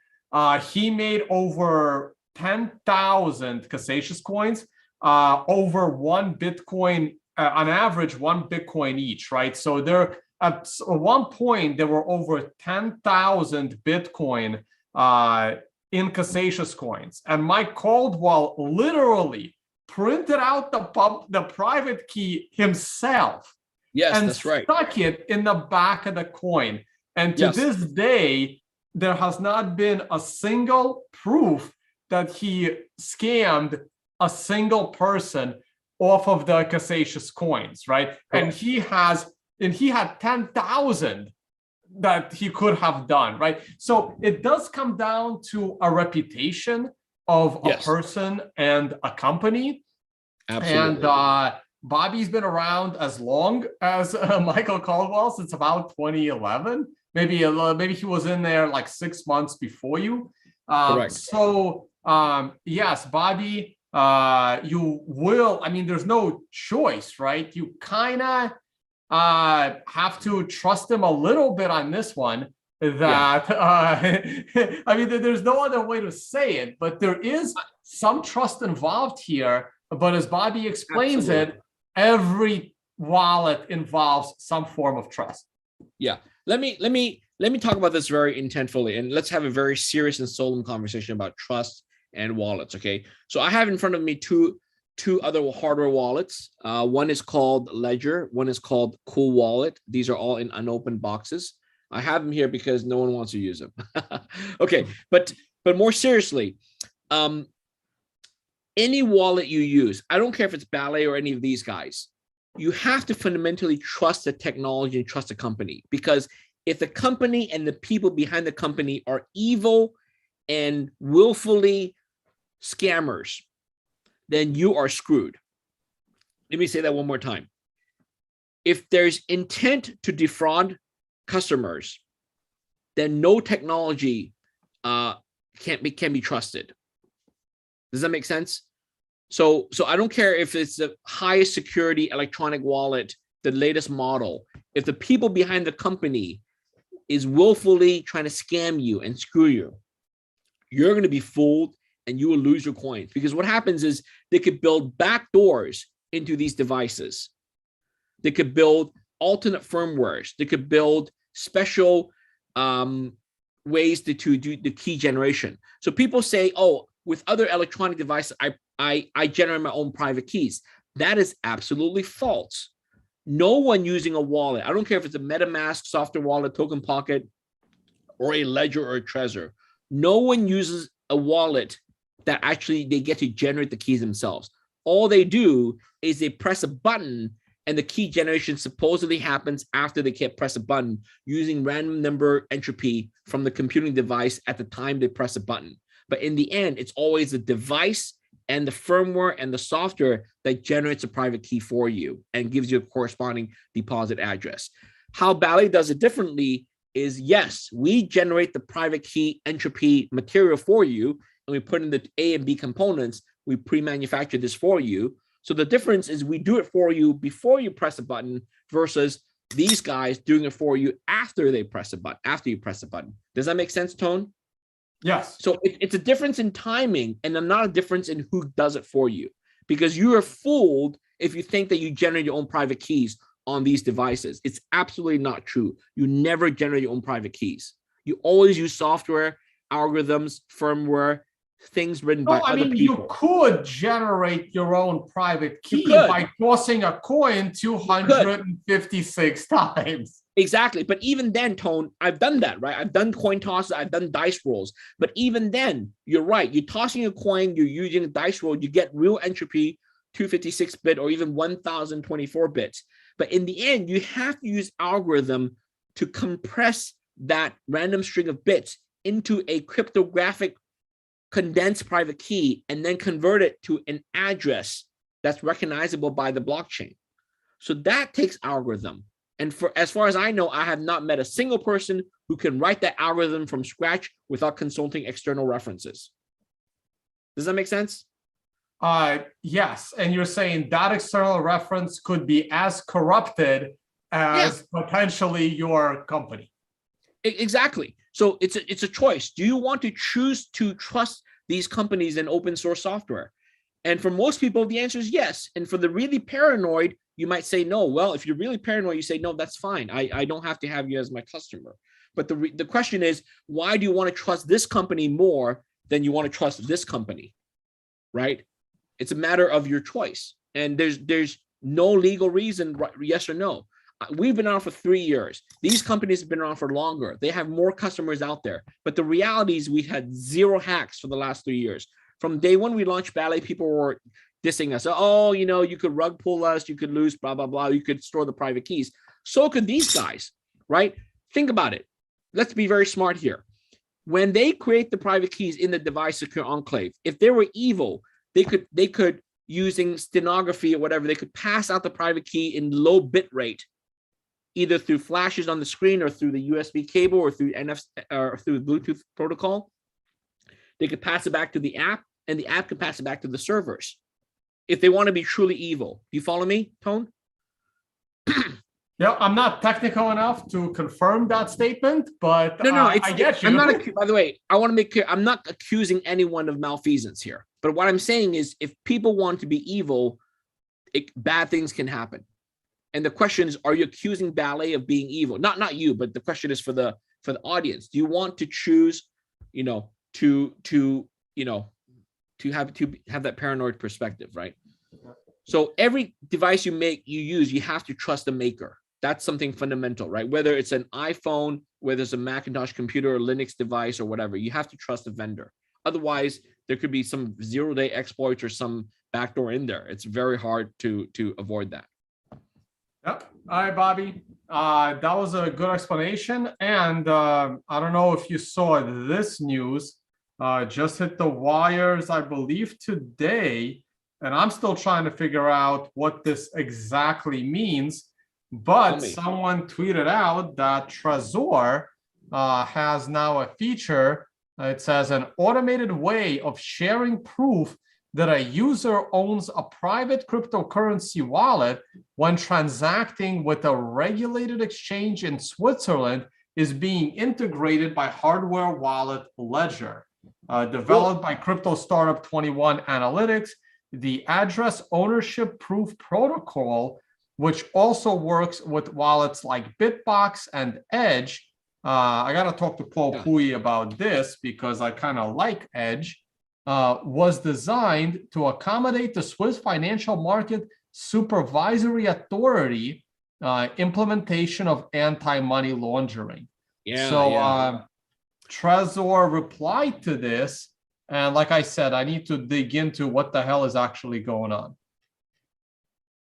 Speaker 2: He made over 10,000 Cassacious coins, over one Bitcoin, on average, one Bitcoin each, right? So there, at one point, there were over 10,000 Bitcoin in Cassacious coins. And Mike Caldwell literally printed out the private key himself.
Speaker 1: Yes,
Speaker 2: and
Speaker 1: that's right.
Speaker 2: Stuck it in the back of the coin. And to this day, there has not been a single proof that he scammed a single person off of the Cassacious coins, right? And he had 10,000 that he could have done, right? So it does come down to a reputation of a person and a company.
Speaker 1: Absolutely.
Speaker 2: And Bobby's been around as long as Michael Caldwell, since about 2011. Maybe he was in there like 6 months before you.
Speaker 1: Correct.
Speaker 2: So yes, Bobby, you will. I mean, there's no choice, right? You kind of have to trust him a little bit on this one. That I mean, there's no other way to say it, but there is some trust involved here. But as Bobby explains it, every wallet involves some form of trust.
Speaker 1: Yeah. Let me talk about this very intentfully, and let's have a very serious and solemn conversation about trust and wallets. Okay. So I have in front of me two other hardware wallets. One is called Ledger. One is called Cool Wallet. These are all in unopened boxes. I have them here because no one wants to use them. Okay. But more seriously, any wallet you use, I don't care if it's Ballet or any of these guys, you have to fundamentally trust the technology and trust the company. Because if the company and the people behind the company are evil and willfully scammers, then you are screwed. Let me say that one more time. If there's intent to defraud customers, then no technology can be trusted. Does that make sense? So I don't care if it's the highest security electronic wallet, the latest model. If the people behind the company is willfully trying to scam you and screw you, you're going to be fooled and you will lose your coins. Because what happens is they could build backdoors into these devices. They could build alternate firmwares. They could build special ways to do the key generation. So people say, oh, with other electronic devices, I generate my own private keys. That is absolutely false. No one using a wallet, I don't care if it's a MetaMask software wallet, Token Pocket, or a Ledger or a Trezor. No one uses a wallet that actually they get to generate the keys themselves. All they do is they press a button and the key generation supposedly happens after they press a button using random number entropy from the computing device at the time they press a button. But in the end, it's always the device and the firmware and the software that generates a private key for you and gives you a corresponding deposit address. How Ballet does it differently is, yes, we generate the private key entropy material for you, and we put in the A and B components. We pre-manufacture this for you. So the difference is we do it for you before you press a button versus these guys doing it for you after they press a button, after you press a button. Does that make sense, Tone?
Speaker 2: Yes.
Speaker 1: So it's a difference in timing and not a difference in who does it for you, because you are fooled if you think that you generate your own private keys on these devices. It's absolutely not true. You never generate your own private keys. You always use software, algorithms, firmware, things written by other people.
Speaker 2: You could generate your own private key by tossing a coin 256 times.
Speaker 1: Exactly. But even then, Tone, I've done that, right? I've done coin tosses, I've done dice rolls. But even then, you're right. You're tossing a coin, you're using a dice roll, you get real entropy, 256-bit or even 1024 bits. But in the end, you have to use algorithm to compress that random string of bits into a cryptographic condensed private key and then convert it to an address that's recognizable by the blockchain. So that takes algorithm. And as far as I know, I have not met a single person who can write that algorithm from scratch without consulting external references. Does that make sense?
Speaker 2: Yes. And you're saying that external reference could be as corrupted as potentially your company.
Speaker 1: Exactly. So it's a choice. Do you want to choose to trust these companies in open source software? And for most people, the answer is yes. And for the really paranoid, you might say no. Well, if you're really paranoid, you say no, that's fine. I don't have to have you as my customer. But the question is, why do you want to trust this company more than you want to trust this company? Right? It's a matter of your choice. And there's no legal reason, yes or no. We've been around for 3 years. These companies have been around for longer. They have more customers out there. But the reality is we had 0 hacks for the last 3 years. From day one we launched Ballet, people were dissing us. Oh, you could rug pull us, you could lose, blah, blah, blah. You could store the private keys. So could these guys, right? Think about it. Let's be very smart here. When they create the private keys in the device secure enclave, if they were evil, they could using stenography or whatever, they could pass out the private key in low bit rate, either through flashes on the screen or through the USB cable or through NFC or through the Bluetooth protocol. They could pass it back to the app, and the app can pass it back to the servers if they want to be truly evil. Do you follow me, Tone?
Speaker 2: Yeah, I'm not technical enough to confirm that statement, but
Speaker 1: no,
Speaker 2: I get you.
Speaker 1: I'm not. By the way, I want to make clear, I'm not accusing anyone of malfeasance here. But what I'm saying is, if people want to be evil, bad things can happen. And the question is, are you accusing Ballet of being evil? Not you, but the question is for the audience. Do you want to choose, to have that paranoid perspective, right? So every device you use, you have to trust the maker. That's something fundamental, right? Whether it's an iPhone, whether it's a Macintosh computer or Linux device or whatever, you have to trust the vendor. Otherwise, there could be some 0-day exploits or some backdoor in there. It's very hard to avoid that.
Speaker 2: Yep. All right, Bobby. That was a good explanation. And I don't know if you saw this news. Just hit the wires, I believe, today. And I'm still trying to figure out what this exactly means. But someone tweeted out that Trezor has now a feature. It says an automated way of sharing proof that a user owns a private cryptocurrency wallet when transacting with a regulated exchange in Switzerland is being integrated by hardware wallet Ledger. Developed by crypto startup 21 Analytics, the address ownership proof protocol, which also works with wallets like Bitbox and Edge. I got to talk to Paul Pui about this because I kind of like Edge. Was designed to accommodate the Swiss Financial Market Supervisory Authority implementation of anti-money laundering. Trezor replied to this, and like I said, I need to dig into what the hell is actually going on.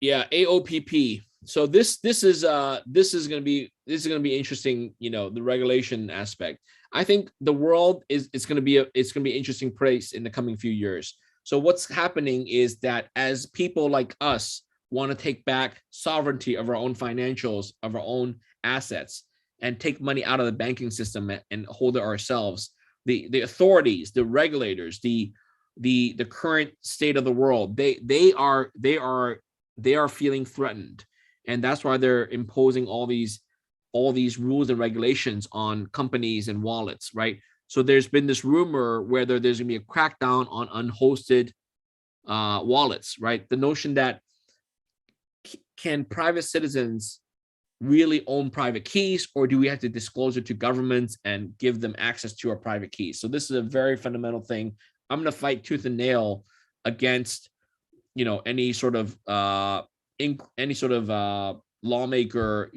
Speaker 1: Yeah, AOPP. So this is going to be interesting. The regulation aspect. I think the world it's going to be an interesting place in the coming few years. So what's happening is that as people like us want to take back sovereignty of our own financials, of our own assets, and take money out of the banking system and hold it ourselves, the authorities, the regulators, the current state of the world, they are feeling threatened, and that's why they're imposing all these rules and regulations on companies and wallets, right? So there's been this rumor whether there's going to be a crackdown on unhosted wallets, right? The notion that can private citizens really own private keys, or do we have to disclose it to governments and give them access to our private keys? So this is a very fundamental thing. I'm going to fight tooth and nail against any sort of lawmaker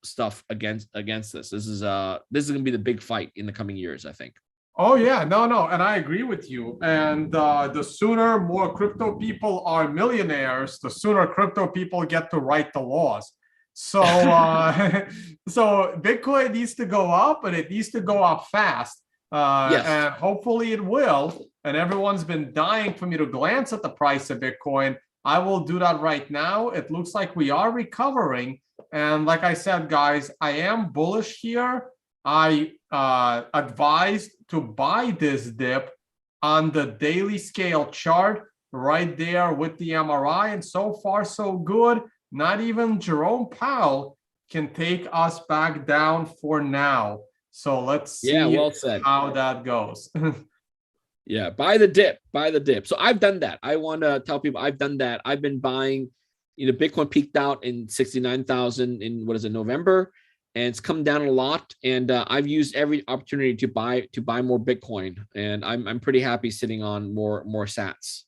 Speaker 1: stuff against this. This is going to be the big fight in the coming years, I think.
Speaker 2: Oh yeah, no, and I agree with you. And the sooner more crypto people are millionaires, the sooner crypto people get to write the laws. So so Bitcoin needs to go up, and it needs to go up fast.
Speaker 1: Yes.
Speaker 2: And hopefully it will. And everyone's been dying for me to glance at the price of Bitcoin. I will do that right now. It looks like we are recovering. And like I said, guys, I am bullish here. I advised to buy this dip on the daily scale chart right there with the MRI. And so far, so good. Not even Jerome Powell can take us back down for now. So let's see
Speaker 1: well said.
Speaker 2: how that goes.
Speaker 1: Yeah, buy the dip. So I've done that. I want to tell people I've done that. I've been buying, Bitcoin peaked out in 69,000 in November, and it's come down a lot. And I've used every opportunity to buy more Bitcoin, and I'm pretty happy sitting on more sats.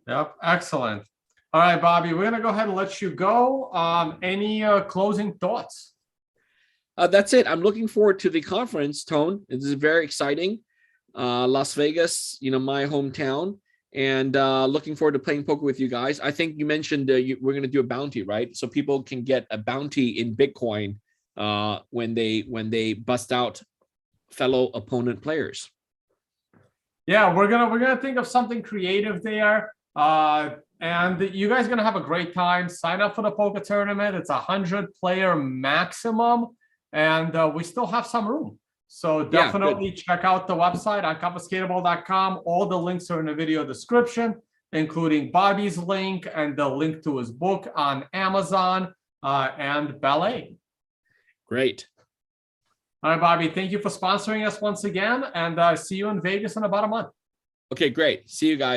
Speaker 2: Yep, excellent. All right, Bobby, we're gonna go ahead and let you go. Any closing thoughts?
Speaker 1: That's it. I'm looking forward to the conference, Tone. This is very exciting. Las Vegas, my hometown, and looking forward to playing poker with you guys. I think you mentioned we're going to do a bounty, right? So people can get a bounty in Bitcoin when they bust out fellow opponent players.
Speaker 2: Yeah, we're gonna think of something creative there. And you guys are gonna have a great time. Sign up for the poker tournament. It's 100-player maximum, and we still have some room. So definitely check out the website, unconfiscatable.com. All the links are in the video description, including Bobby's link and the link to his book on Amazon and Ballet.
Speaker 1: Great.
Speaker 2: All right, Bobby, thank you for sponsoring us once again, and see you in Vegas in about a month.
Speaker 1: Okay, great. See you guys.